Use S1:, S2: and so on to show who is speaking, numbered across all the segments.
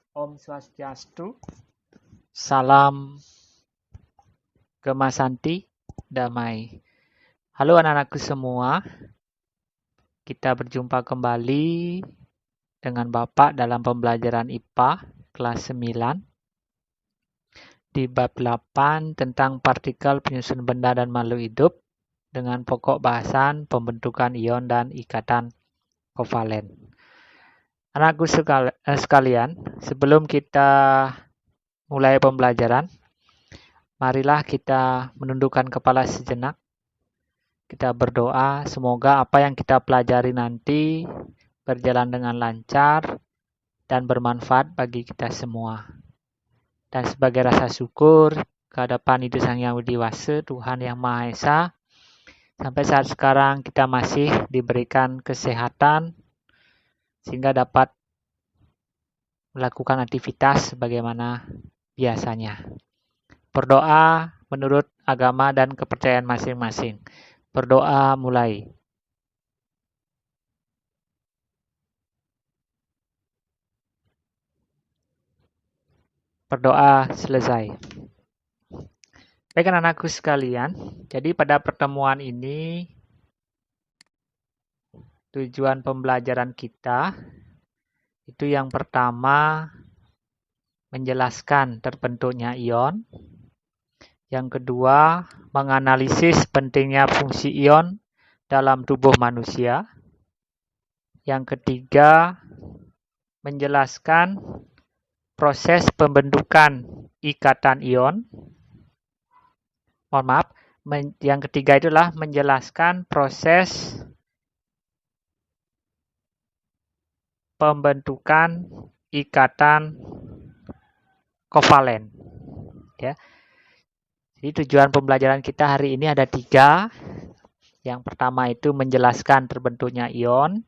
S1: Om Swastiastu, salam Gemasanti, damai. Halo anak-anakku semua, kita berjumpa kembali dengan Bapak dalam pembelajaran IPA kelas 9 di bab 8 tentang partikel penyusun benda dan makhluk hidup dengan pokok bahasan pembentukan ion dan ikatan kovalen. Anakku sekalian, sebelum kita mulai pembelajaran, marilah kita menundukkan kepala sejenak. Kita berdoa semoga apa yang kita pelajari nanti berjalan dengan lancar dan bermanfaat bagi kita semua. Dan sebagai rasa syukur kehadapan Ibu Sang Yang Widi Wase, Tuhan Yang Maha Esa, sampai saat sekarang kita masih diberikan kesehatan sehingga dapat melakukan aktivitas sebagaimana biasanya. Berdoa menurut agama dan kepercayaan masing-masing. Berdoa mulai. Berdoa selesai. Baik anak-anakku sekalian, jadi pada pertemuan ini tujuan pembelajaran kita itu yang pertama menjelaskan terbentuknya ion, yang kedua menganalisis pentingnya fungsi ion dalam tubuh manusia, yang ketiga menjelaskan proses pembentukan ikatan ion. Yang ketiga itulah menjelaskan proses pembentukan ikatan kovalen. Ya. Jadi tujuan pembelajaran kita hari ini ada 3. Yang pertama itu menjelaskan terbentuknya ion.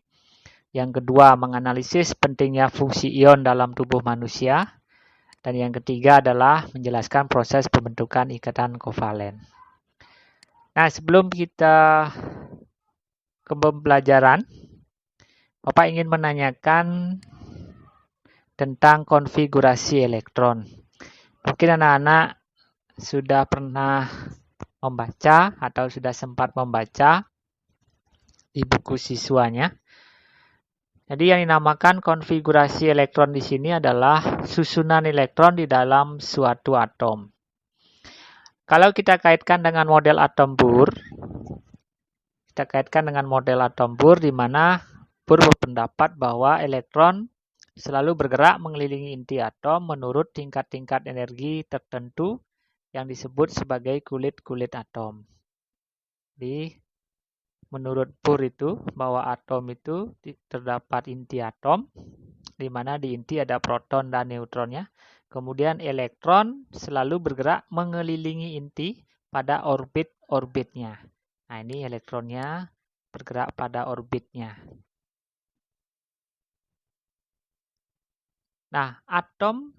S1: Yang kedua menganalisis pentingnya fungsi ion dalam tubuh manusia. Dan yang ketiga adalah menjelaskan proses pembentukan ikatan kovalen. Nah, sebelum kita ke pembelajaran, Bapak ingin menanyakan tentang konfigurasi elektron. Mungkin anak-anak sudah pernah membaca atau sudah sempat membaca di buku siswanya. Jadi yang dinamakan konfigurasi elektron di sini adalah susunan elektron di dalam suatu atom. Kalau kita kaitkan dengan model atom Bohr, di mana Bohr berpendapat bahwa elektron selalu bergerak mengelilingi inti atom menurut tingkat-tingkat energi tertentu yang disebut sebagai kulit-kulit atom. Jadi menurut Bohr itu bahwa atom itu terdapat inti atom, di mana di inti ada proton dan neutronnya. Kemudian elektron selalu bergerak mengelilingi inti pada orbit-orbitnya. Nah, ini elektronnya bergerak pada orbitnya. Nah, atom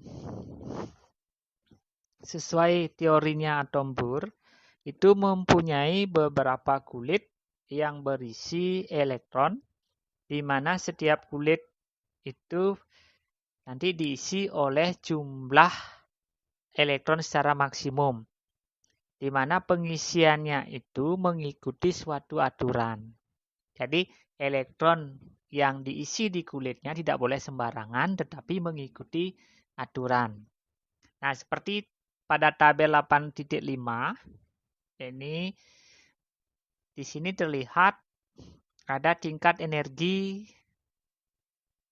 S1: sesuai teorinya atom Bohr itu mempunyai beberapa kulit yang berisi elektron, di mana setiap kulit itu nanti diisi oleh jumlah elektron secara maksimum, di mana pengisiannya itu mengikuti suatu aturan. Jadi elektron yang diisi di kulitnya tidak boleh sembarangan, tetapi mengikuti aturan. Nah, seperti pada tabel 8.5, ini di sini terlihat ada tingkat energi,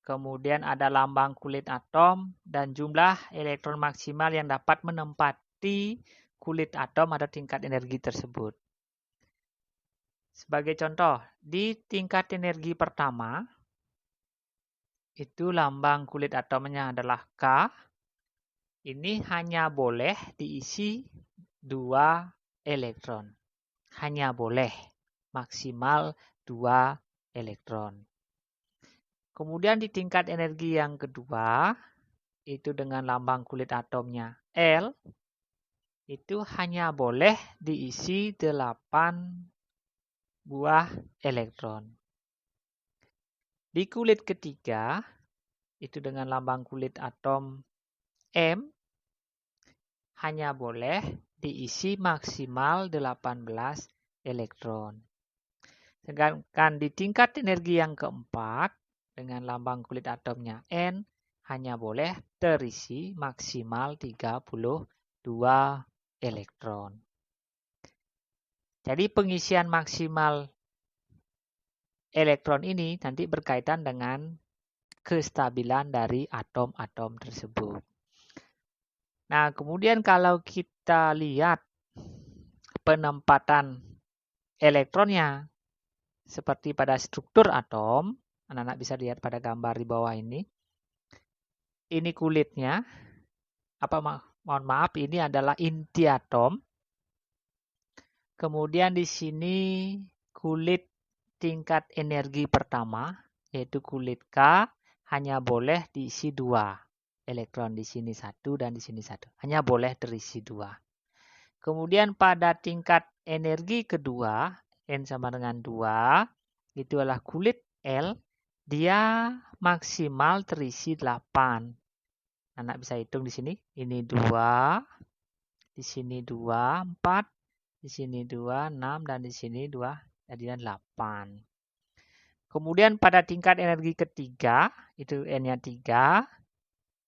S1: kemudian ada lambang kulit atom, dan jumlah elektron maksimal yang dapat menempati kulit atom atau tingkat energi tersebut. Sebagai contoh, di tingkat energi pertama, itu lambang kulit atomnya adalah K. Ini hanya boleh diisi 2 elektron. Hanya boleh maksimal 2 elektron. Kemudian di tingkat energi yang kedua, itu dengan lambang kulit atomnya L, itu hanya boleh diisi 8 buah elektron. Di kulit ketiga, itu dengan lambang kulit atom M, hanya boleh diisi maksimal 18 elektron. Sedangkan di tingkat energi yang keempat, dengan lambang kulit atomnya N, hanya boleh terisi maksimal 32 elektron. Jadi pengisian maksimal elektron ini nanti berkaitan dengan kestabilan dari atom-atom tersebut. Nah, kemudian kalau kita lihat penempatan elektronnya seperti pada struktur atom, anak-anak bisa lihat pada gambar di bawah ini. Ini kulitnya, mohon maaf, ini adalah inti atom. Kemudian di sini kulit tingkat energi pertama, yaitu kulit K, hanya boleh diisi 2 elektron, di sini 1 dan di sini 1. Hanya boleh terisi 2. Kemudian pada tingkat energi kedua, N sama dengan 2, itu adalah kulit L, dia maksimal terisi 8. Anak bisa hitung di sini, ini 2, di sini 2, 4, di sini 2, 6, dan di sini 2, jadinya 8. Kemudian pada tingkat energi ketiga, itu N-nya 3,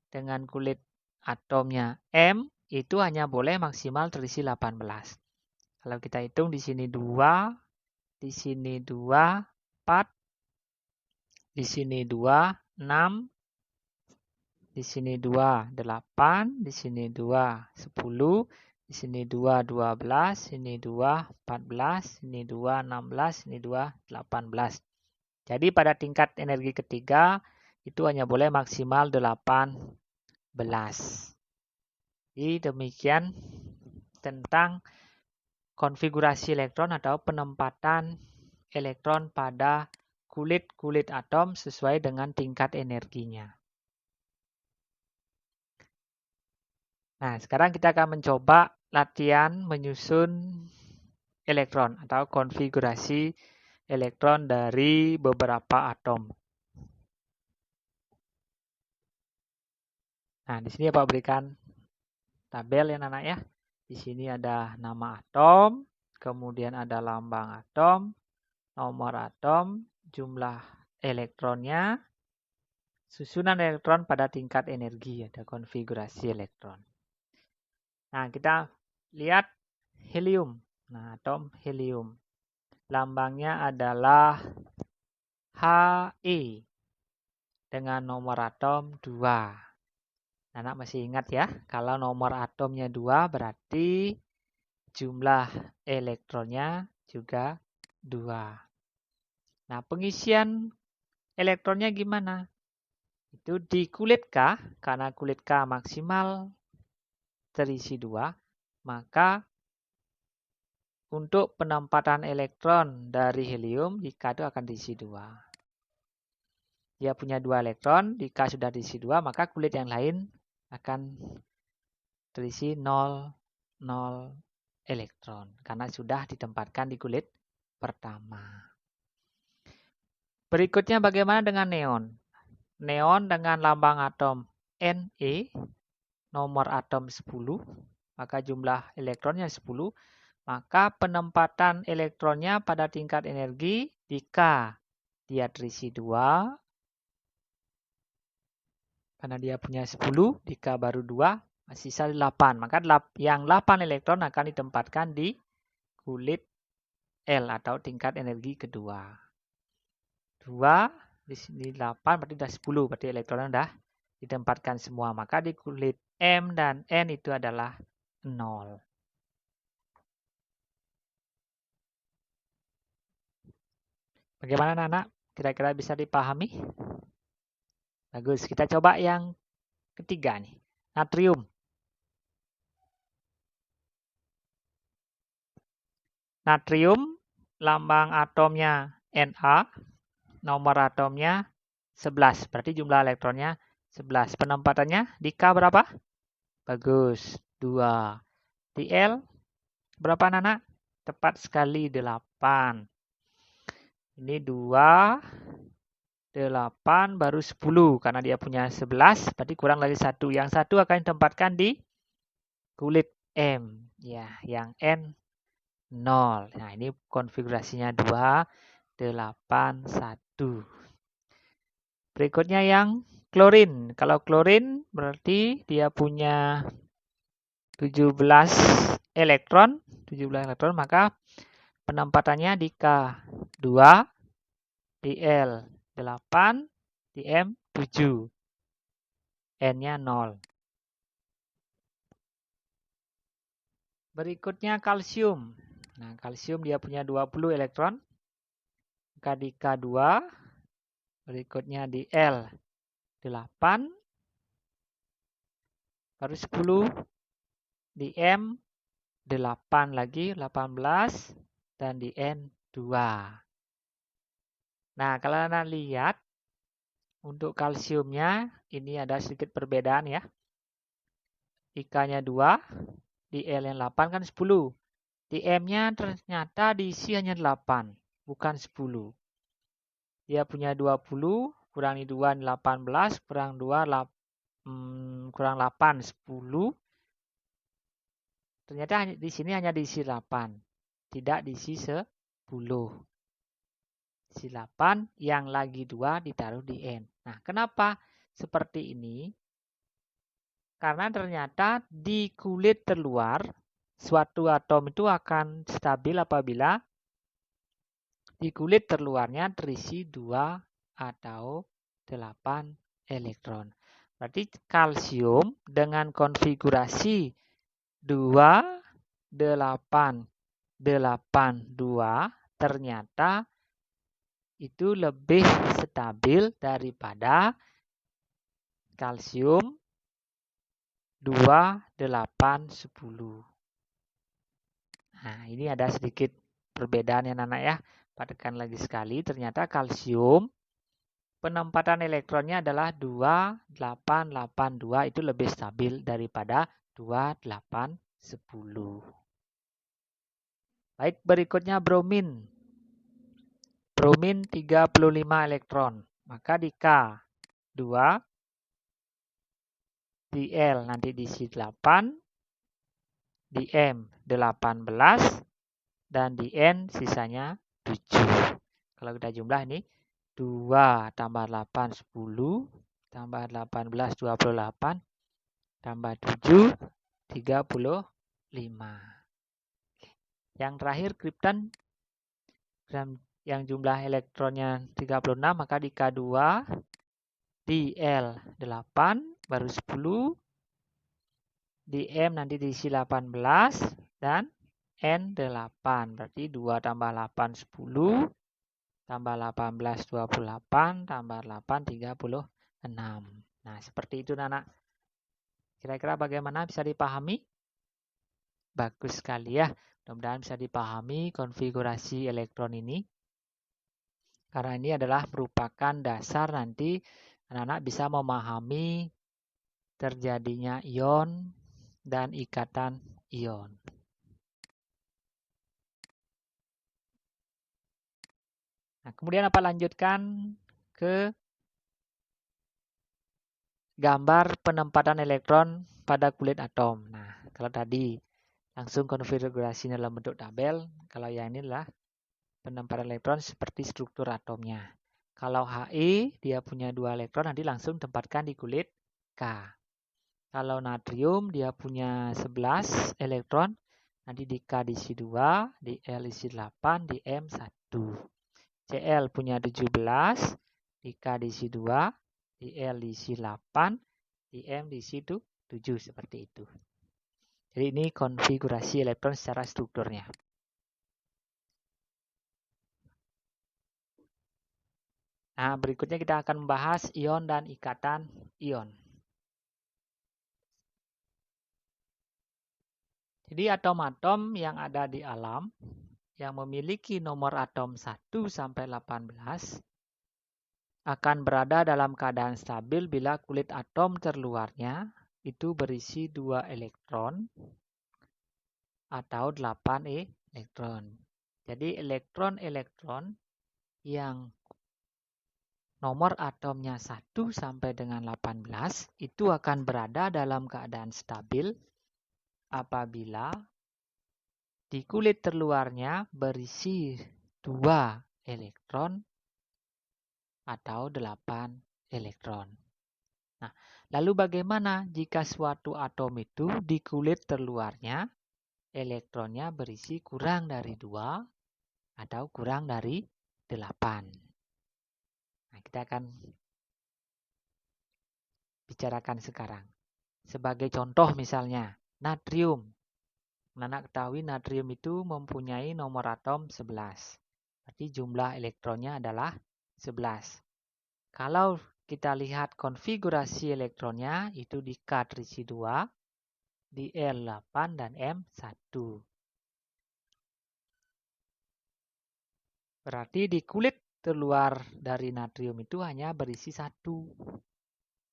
S1: dengan kulit atomnya M, itu hanya boleh maksimal terisi 18. Kalau kita hitung di sini 2, di sini 2, 4, di sini 2, 6, di sini 2, 8, di sini 2, 10, di sini 2, 12, ini 2, 14, ini 2, 16, ini 2, 18. Jadi pada tingkat energi ketiga, itu hanya boleh maksimal 18. Jadi demikian tentang konfigurasi elektron atau penempatan elektron pada kulit-kulit atom sesuai dengan tingkat energinya. Nah, sekarang kita akan mencoba latihan menyusun elektron atau konfigurasi elektron dari beberapa atom. Nah, di sini Bapak berikan tabel ya anak ya. Di sini ada nama atom, kemudian ada lambang atom, nomor atom, jumlah elektronnya, susunan elektron pada tingkat energi, ada konfigurasi elektron. Nah, kita lihat helium. Nah, atom helium. Lambangnya adalah He dengan nomor atom 2. Anak masih ingat ya, kalau nomor atomnya 2 berarti jumlah elektronnya juga 2. Nah, pengisian elektronnya gimana? Itu di kulit K, karena kulit K maksimal terisi 2, maka untuk penempatan elektron dari helium di K itu akan diisi 2. Dia punya 2 elektron, di K sudah diisi 2, maka kulit yang lain akan terisi 0, 0 elektron. Karena sudah ditempatkan di kulit pertama. Berikutnya bagaimana dengan neon? Neon dengan lambang atom Ne, nomor atom 10, maka jumlah elektronnya 10, maka penempatan elektronnya pada tingkat energi di K, dia terisi 2, karena dia punya 10, di K baru 2, sisa 8. Maka yang 8 elektron akan ditempatkan di kulit L atau tingkat energi kedua. 2, di sini 8, berarti sudah 10, berarti elektronnya sudah ditempatkan semua. Maka di kulit M dan N itu adalah 0. Bagaimana anak-anak? Kira-kira bisa dipahami? Bagus, kita coba yang ketiga nih. Natrium. Natrium, lambang atomnya Na, nomor atomnya 11. Berarti jumlah elektronnya 11. Penempatannya di K berapa? Bagus, 2. Di L berapa anak? Tepat sekali 8. Ini 2, 8 baru 10. Karena dia punya 11, berarti kurang lagi 1. Yang 1 akan ditempatkan di kulit M. Ya, yang N 0. Nah, ini konfigurasinya 2, 8, 1. Berikutnya yang klorin. Kalau klorin berarti dia punya 17 elektron, maka penempatannya di K2, di L8, di M7. N-nya 0. Berikutnya kalsium. Nah, kalsium dia punya 20 elektron. Maka di K2, berikutnya di L8, baru 10, di M8 lagi, 18, dan di N2. Nah, kalau Anda lihat, untuk kalsiumnya, ini ada sedikit perbedaan ya. IK-nya 2, di L yang 8 kan 10. Di M-nya ternyata diisi hanya 8, bukan 10. Dia punya 20, kurangi 2, 18, kurang 2, kurang 8, 10. Ternyata di sini hanya diisi 8, tidak diisi 10. Diisi 8, yang lagi 2 ditaruh di N. Nah, kenapa seperti ini? Karena ternyata di kulit terluar, suatu atom itu akan stabil apabila di kulit terluarnya terisi 2 atau 8 elektron. Berarti kalsium dengan konfigurasi 2, 8, 8, 2 ternyata itu lebih stabil daripada kalsium 2, 8, 10. Nah, ini ada sedikit perbedaan ya anak ya. Perhatikan lagi sekali, ternyata kalsium penempatan elektronnya adalah 2, 8, 8, 2 itu lebih stabil daripada 2, 8, 10. Baik, berikutnya bromin. Bromin 35 elektron. Maka di K2, di L nanti diisi 8, di M 18, dan di N sisanya 7. Kalau kita jumlah ini 2 tambah 8 10, tambah 18 28, tambah 7 35. Yang terakhir kripton yang jumlah elektronnya 36, maka di K2, di L8 baru 10, di M nanti diisi 18, dan N8. Berarti 2 tambah 8 10, tambah 18 28, tambah 8 36. Nah, seperti itu anak. Kira-kira bagaimana, bisa dipahami? Bagus sekali ya. Mudah-mudahan bisa dipahami konfigurasi elektron ini. Karena ini adalah merupakan dasar nanti anak-anak bisa memahami terjadinya ion dan ikatan ion. Nah, kemudian apa, lanjutkan ke gambar penempatan elektron pada kulit atom. Nah, kalau tadi langsung konfigurasi dalam bentuk tabel, kalau yang ini adalah penempatan elektron seperti struktur atomnya. Kalau He, dia punya 2 elektron, nanti langsung tempatkan di kulit K. Kalau natrium, dia punya 11 elektron, nanti di K diisi 2, di L isi 8, di M 1. Cl punya 17, di K diisi 2, di L diisi 8, di M diisi 7, seperti itu. Jadi ini konfigurasi elektron secara strukturnya. Nah, berikutnya kita akan membahas ion dan ikatan ion. Jadi atom-atom yang ada di alam yang memiliki nomor atom 1 sampai 18 akan berada dalam keadaan stabil bila kulit atom terluarnya itu berisi 2 elektron atau 8 elektron. Jadi elektron-elektron yang nomor atomnya 1 sampai dengan 18 itu akan berada dalam keadaan stabil apabila di kulit terluarnya berisi 2 elektron atau 8 elektron. Nah, lalu bagaimana jika suatu atom itu di kulit terluarnya elektronnya berisi kurang dari 2 atau kurang dari 8? Nah, kita akan bicarakan sekarang. Sebagai contoh misalnya, natrium. Anak ketahui natrium itu mempunyai nomor atom 11. Berarti jumlah elektronnya adalah 11. Kalau kita lihat konfigurasi elektronnya itu di K terisi 2, di L8 dan M1. Berarti di kulit terluar dari natrium itu hanya berisi 1.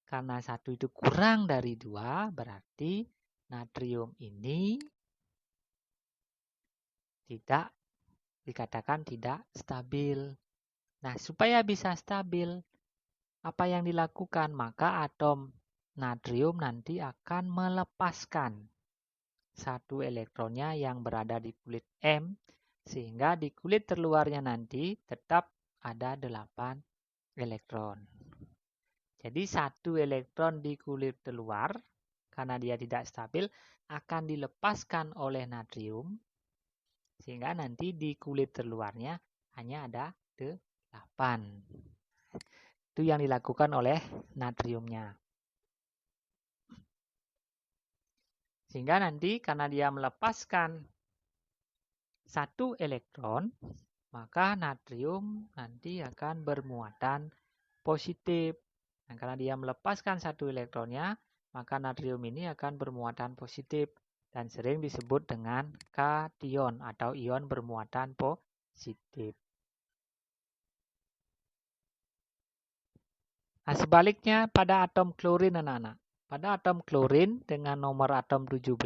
S1: Karena 1 itu kurang dari 2, berarti natrium ini tidak dikatakan tidak stabil. Nah, supaya bisa stabil, apa yang dilakukan? Maka atom natrium nanti akan melepaskan 1 elektronnya yang berada di kulit M, sehingga di kulit terluarnya nanti tetap ada 8 elektron. Jadi 1 elektron di kulit terluar, karena dia tidak stabil, akan dilepaskan oleh natrium, sehingga nanti di kulit terluarnya hanya ada 8. Itu yang dilakukan oleh natriumnya. Sehingga nanti karena dia melepaskan 1 elektron, maka natrium nanti akan bermuatan positif. Nah, karena dia melepaskan 1 elektronnya, maka natrium ini akan bermuatan positif dan sering disebut dengan kation atau ion bermuatan positif. Nah, sebaliknya pada atom klorin anak-anak. Pada atom klorin dengan nomor atom 17,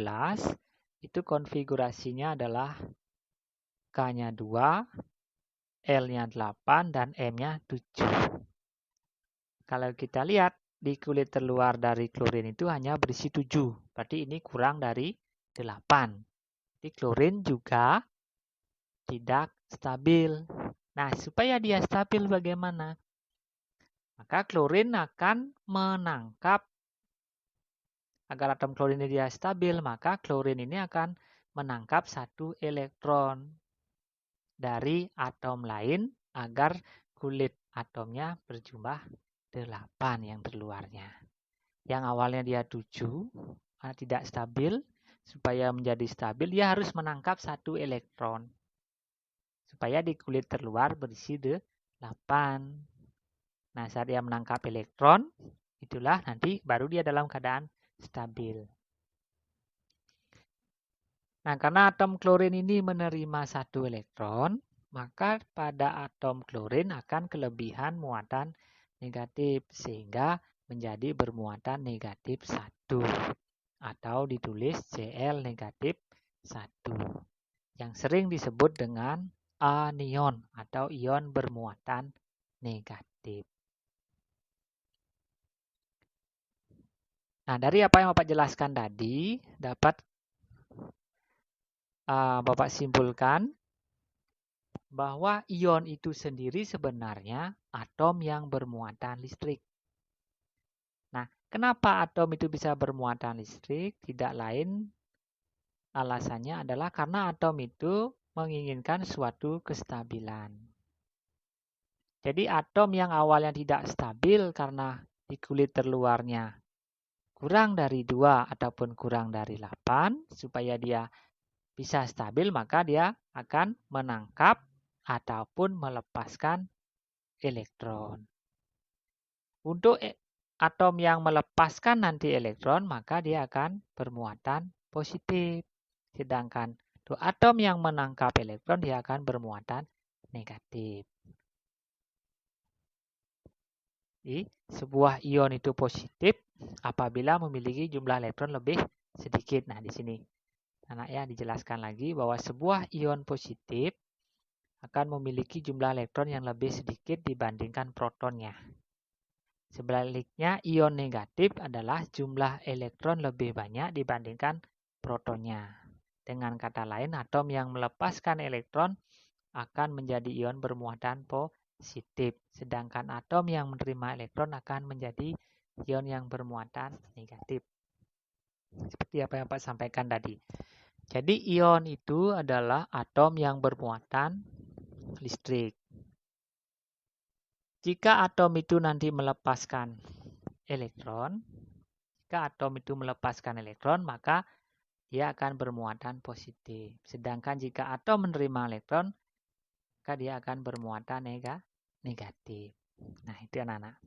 S1: itu konfigurasinya adalah K-nya 2, L-nya 8, dan M-nya 7. Kalau kita lihat, di kulit terluar dari klorin itu hanya berisi 7. Berarti ini kurang dari 8. Jadi klorin juga tidak stabil. Nah, supaya dia stabil bagaimana? Maka klorin akan menangkap, agar atom klorin ini dia stabil, maka klorin ini akan menangkap 1 elektron dari atom lain agar kulit atomnya berjumlah 8 yang terluarnya. Yang awalnya dia 7, tidak stabil. Supaya menjadi stabil, dia harus menangkap 1 elektron. Supaya di kulit terluar berisi 8. Nah, saat dia menangkap elektron, itulah nanti baru dia dalam keadaan stabil. Nah, karena atom klorin ini menerima 1 elektron, maka pada atom klorin akan kelebihan muatan negatif, sehingga menjadi bermuatan negatif 1. Atau ditulis Cl negatif 1. Yang sering disebut dengan anion atau ion bermuatan negatif. Nah, dari apa yang Bapak jelaskan tadi, dapat Bapak simpulkan bahwa ion itu sendiri sebenarnya atom yang bermuatan listrik. Nah, kenapa atom itu bisa bermuatan listrik? Tidak lain alasannya adalah karena atom itu menginginkan suatu kestabilan. Jadi atom yang awalnya tidak stabil karena di kulit terluarnya kurang dari 2 ataupun kurang dari 8, supaya dia bisa stabil, maka dia akan menangkap ataupun melepaskan elektron. Untuk atom yang melepaskan nanti elektron, maka dia akan bermuatan positif. Sedangkan untuk atom yang menangkap elektron, dia akan bermuatan negatif. Jadi, sebuah ion itu positif apabila memiliki jumlah elektron lebih sedikit. Nah, di sini anak ya dijelaskan lagi bahwa sebuah ion positif akan memiliki jumlah elektron yang lebih sedikit dibandingkan protonnya. Sebaliknya, ion negatif adalah jumlah elektron lebih banyak dibandingkan protonnya. Dengan kata lain, atom yang melepaskan elektron akan menjadi ion bermuatan positif, sedangkan atom yang menerima elektron akan menjadi ion yang bermuatan negatif. Seperti apa yang Pak sampaikan tadi. Jadi ion itu adalah atom yang bermuatan listrik. Jika atom itu nanti melepaskan elektron, maka dia akan bermuatan positif. Sedangkan jika atom menerima elektron, maka dia akan bermuatan negatif. Nah, itu anak-anak.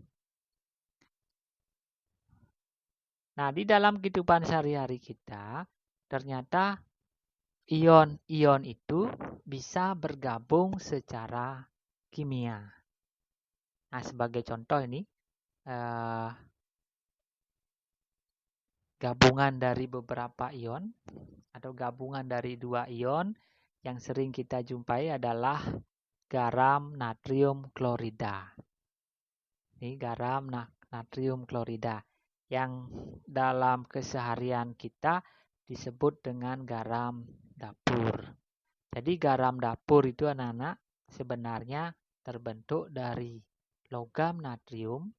S1: Nah, di dalam kehidupan sehari-hari kita, ternyata ion-ion itu bisa bergabung secara kimia. Nah, sebagai contoh ini, gabungan dari beberapa ion atau gabungan dari dua ion yang sering kita jumpai adalah garam natrium klorida. Ini garam natrium klorida yang dalam keseharian kita disebut dengan garam dapur. Jadi garam dapur itu anak-anak sebenarnya terbentuk dari logam natrium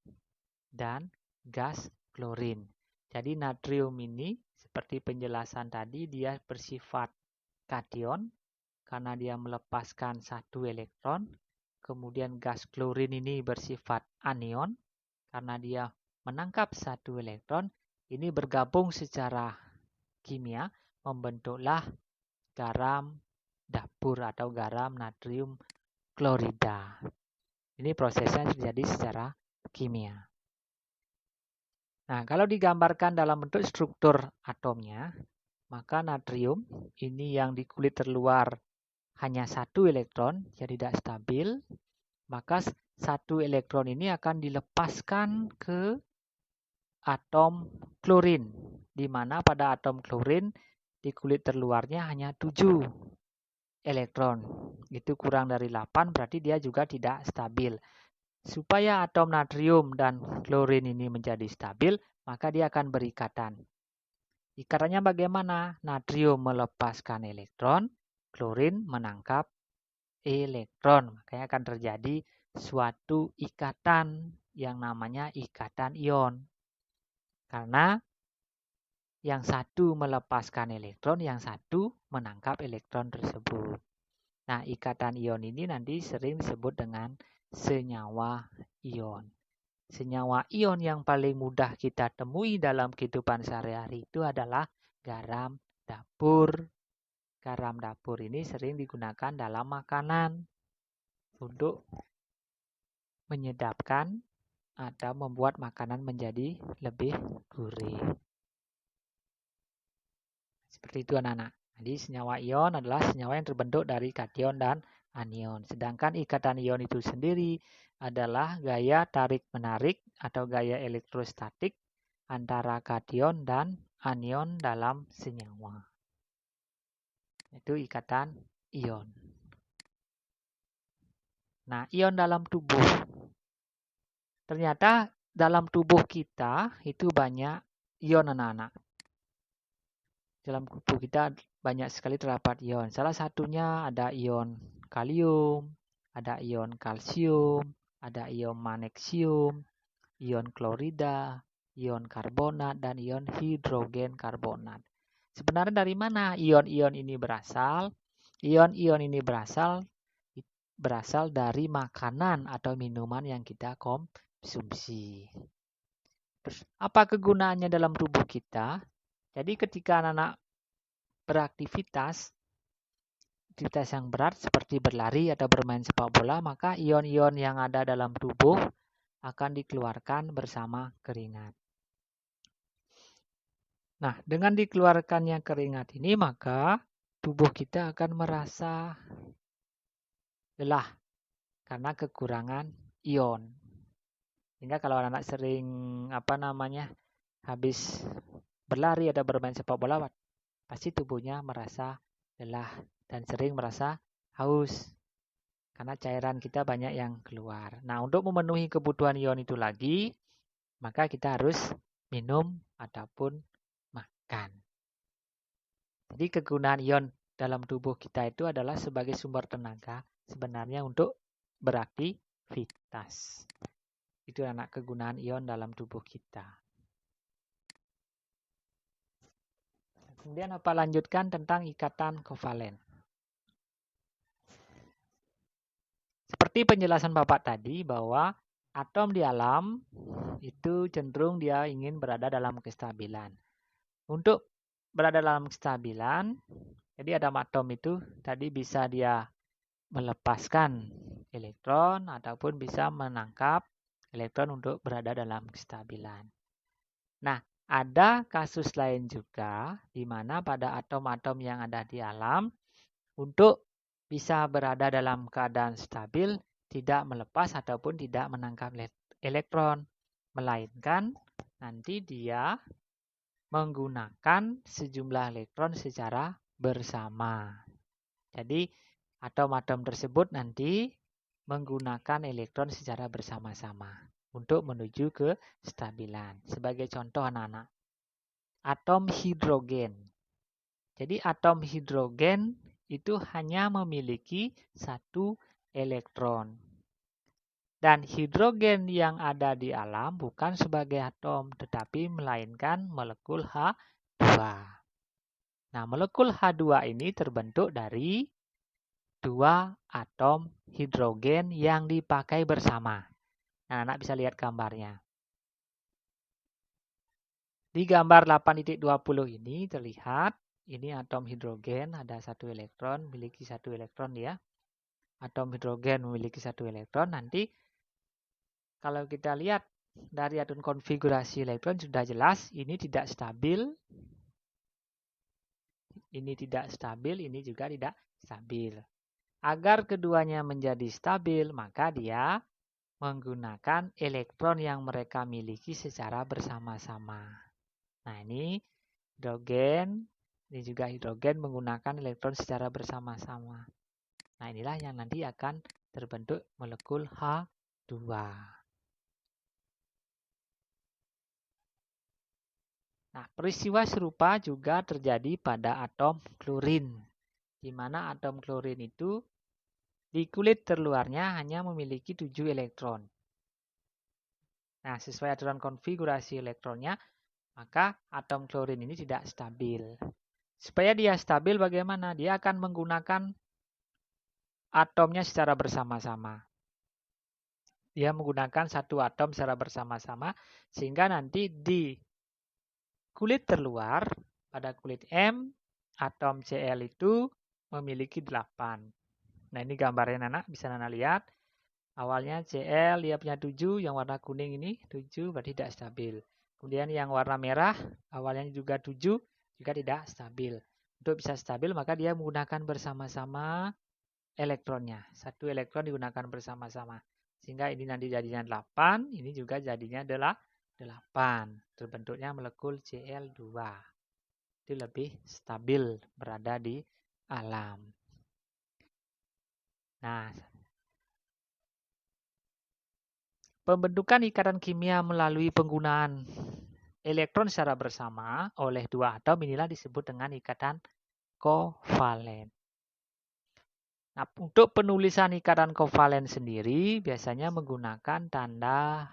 S1: dan gas klorin. Jadi natrium ini seperti penjelasan tadi dia bersifat kation karena dia melepaskan satu elektron. Kemudian gas klorin ini bersifat anion karena dia menangkap satu elektron. Ini bergabung secara kimia membentuklah garam dapur atau garam natrium klorida. Ini prosesnya terjadi secara kimia. Nah, kalau digambarkan dalam bentuk struktur atomnya, maka natrium ini yang di kulit terluar hanya satu elektron, jadi tidak stabil, maka satu elektron ini akan dilepaskan ke atom klorin, di mana pada atom klorin di kulit terluarnya hanya 7 elektron. Itu kurang dari 8, berarti dia juga tidak stabil. Supaya atom natrium dan klorin ini menjadi stabil, maka dia akan berikatan. Ikatannya bagaimana? Natrium melepaskan elektron, klorin menangkap elektron. Makanya akan terjadi suatu ikatan yang namanya ikatan ion. Karena yang satu melepaskan elektron, yang satu menangkap elektron tersebut. Nah, ikatan ion ini nanti sering disebut dengan senyawa ion. Senyawa ion yang paling mudah kita temui dalam kehidupan sehari-hari itu adalah garam dapur. Garam dapur ini sering digunakan dalam makanan untuk menyedapkan atau membuat makanan menjadi lebih gurih. Seperti itu anak-anak. Jadi senyawa ion adalah senyawa yang terbentuk dari kation dan anion. Sedangkan ikatan ion itu sendiri adalah gaya tarik-menarik atau gaya elektrostatik antara kation dan anion dalam senyawa. Itu ikatan ion. Nah, ion dalam tubuh. Ternyata dalam tubuh kita itu banyak ion anak-anak. Dalam tubuh kita banyak sekali terdapat ion. Salah satunya ada ion kalium, ada ion kalsium, ada ion magnesium, ion klorida, ion karbonat, dan ion hidrogen karbonat. Sebenarnya dari mana ion-ion ini berasal? Ion-ion ini berasal dari makanan atau minuman yang kita konsumsi. Terus, apa kegunaannya dalam tubuh kita? Jadi ketika anak-anak beraktivitas yang berat seperti berlari atau bermain sepak bola, maka ion-ion yang ada dalam tubuh akan dikeluarkan bersama keringat. Nah, dengan dikeluarkannya keringat ini, maka tubuh kita akan merasa lelah karena kekurangan ion. Sehingga kalau anak-anak sering habis berlari atau bermain sepak bola, pasti tubuhnya merasa lelah dan sering merasa haus. karena cairan kita banyak yang keluar. Nah, untuk memenuhi kebutuhan ion itu lagi, maka kita harus minum ataupun makan. Jadi kegunaan ion dalam tubuh kita itu adalah sebagai sumber tenaga sebenarnya untuk beraktivitas. Itu anak kegunaan ion dalam tubuh kita. Kemudian apa lanjutkan tentang ikatan kovalen. Seperti penjelasan Bapak tadi bahwa atom di alam itu cenderung dia ingin berada dalam kestabilan. Untuk berada dalam kestabilan, jadi atom itu tadi bisa dia melepaskan elektron ataupun bisa menangkap elektron untuk berada dalam kestabilan. Nah, ada kasus lain juga di mana pada atom-atom yang ada di alam untuk bisa berada dalam keadaan stabil, tidak melepas ataupun tidak menangkap elektron, melainkan nanti dia menggunakan sejumlah elektron secara bersama. Jadi atom-atom tersebut nanti menggunakan elektron secara bersama-sama untuk menuju ke kestabilan. Sebagai contoh anak-anak, atom hidrogen. Jadi atom hidrogen itu hanya memiliki satu elektron. Dan hidrogen yang ada di alam bukan sebagai atom, tetapi melainkan molekul H2. Nah, molekul H2 ini terbentuk dari dua atom hidrogen yang dipakai bersama. Nah, anak bisa lihat gambarnya. Di gambar 8.20 ini terlihat, ini atom hidrogen, ada satu elektron, memiliki satu elektron ya. Atom hidrogen memiliki satu elektron. Nanti kalau kita lihat dari atom konfigurasi elektron sudah jelas, ini tidak stabil. Ini tidak stabil, ini juga tidak stabil. Agar keduanya menjadi stabil, maka dia menggunakan elektron yang mereka miliki secara bersama-sama. Nah, ini hidrogen, ini juga hidrogen menggunakan elektron secara bersama-sama. Nah, inilah yang nanti akan terbentuk molekul H2. Nah, peristiwa serupa juga terjadi pada atom klorin, di mana atom klorin itu di kulit terluarnya hanya memiliki 7 elektron. Nah, sesuai aturan konfigurasi elektronnya, maka atom klorin ini tidak stabil. Supaya dia stabil bagaimana? Dia akan menggunakan atomnya secara bersama-sama. Dia menggunakan satu atom secara bersama-sama, sehingga nanti di kulit terluar, pada kulit M, atom Cl itu memiliki 8. Nah, ini gambarnya Nana, bisa Nana lihat. Awalnya Cl dia punya 7, yang warna kuning ini 7 berarti tidak stabil. Kemudian yang warna merah awalnya juga 7, juga tidak stabil. Untuk bisa stabil maka dia menggunakan bersama-sama elektronnya. Satu elektron digunakan bersama-sama. Sehingga ini nanti jadinya 8, ini juga jadinya adalah 8. Terbentuknya molekul Cl2. Itu lebih stabil berada di alam. Nah, pembentukan ikatan kimia melalui penggunaan elektron secara bersama oleh dua atom inilah disebut dengan ikatan kovalen. Nah, untuk penulisan ikatan kovalen sendiri biasanya menggunakan tanda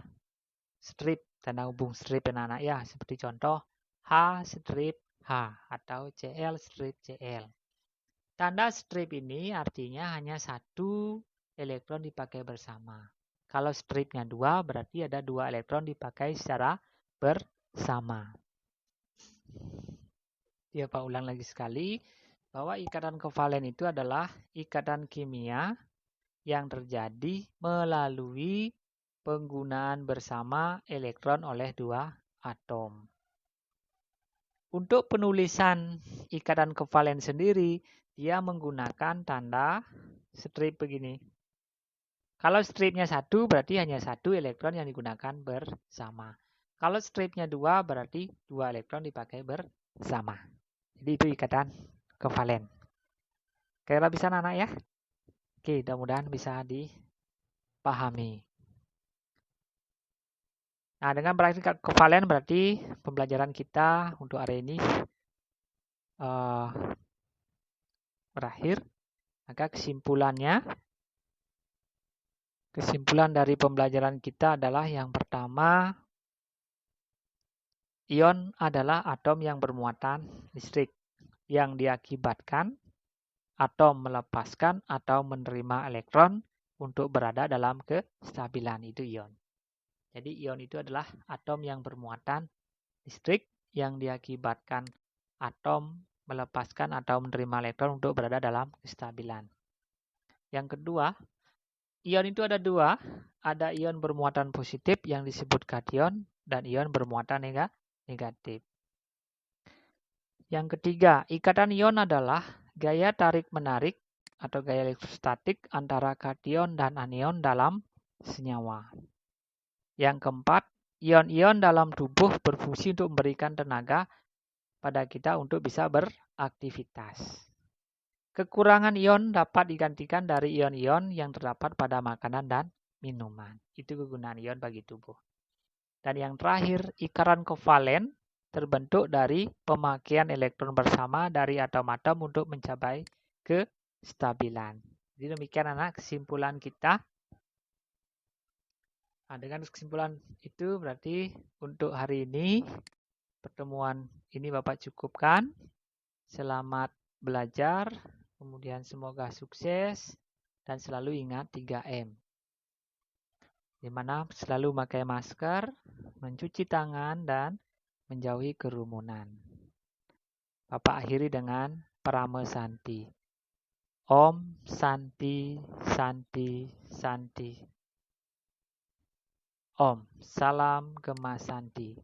S1: strip, tanda hubung strip anak-anak ya, seperti contoh H strip H atau Cl strip Cl. Tanda strip ini artinya hanya satu elektron dipakai bersama. Kalau stripnya 2 berarti ada 2 elektron dipakai secara bersama. Ya, Pak ulang lagi sekali bahwa ikatan kovalen itu adalah ikatan kimia yang terjadi melalui penggunaan bersama elektron oleh dua atom. Untuk penulisan ikatan kovalen sendiri, dia menggunakan tanda strip begini. Kalau stripnya 1 berarti hanya 1 elektron yang digunakan bersama. Kalau stripnya 2 berarti 2 elektron dipakai bersama. Jadi itu ikatan kovalen. Kira bisa anak ya? Oke, mudah-mudahan bisa dipahami. Nah, dengan berakhir kovalen berarti pembelajaran kita untuk hari ini berakhir. Maka kesimpulan dari pembelajaran kita adalah yang pertama, ion adalah atom yang bermuatan listrik yang diakibatkan atom melepaskan atau menerima elektron untuk berada dalam kestabilan, itu ion. Jadi ion itu adalah atom yang bermuatan listrik yang diakibatkan atom melepaskan atau menerima elektron untuk berada dalam kestabilan. Yang kedua, ion itu ada dua, ada ion bermuatan positif yang disebut kation dan ion bermuatan negatif. Yang ketiga, ikatan ion adalah gaya tarik-menarik atau gaya elektrostatik antara kation dan anion dalam senyawa. Yang keempat, ion-ion dalam tubuh berfungsi untuk memberikan tenaga pada kita untuk bisa beraktivitas. Kekurangan ion dapat digantikan dari ion-ion yang terdapat pada makanan dan minuman. Itu kegunaan ion bagi tubuh. Dan yang terakhir, ikatan kovalen terbentuk dari pemakaian elektron bersama dari atom-atom untuk mencapai kestabilan. Jadi demikian anak kesimpulan kita. Nah, dengan kesimpulan itu berarti untuk hari ini pertemuan ini Bapak cukupkan. Selamat belajar, kemudian semoga sukses dan selalu ingat 3M. Di mana selalu pakai masker, mencuci tangan dan menjauhi kerumunan. Bapak akhiri dengan Parama Santi. Om Santi Santi Santi. Om, salam Gema Santi.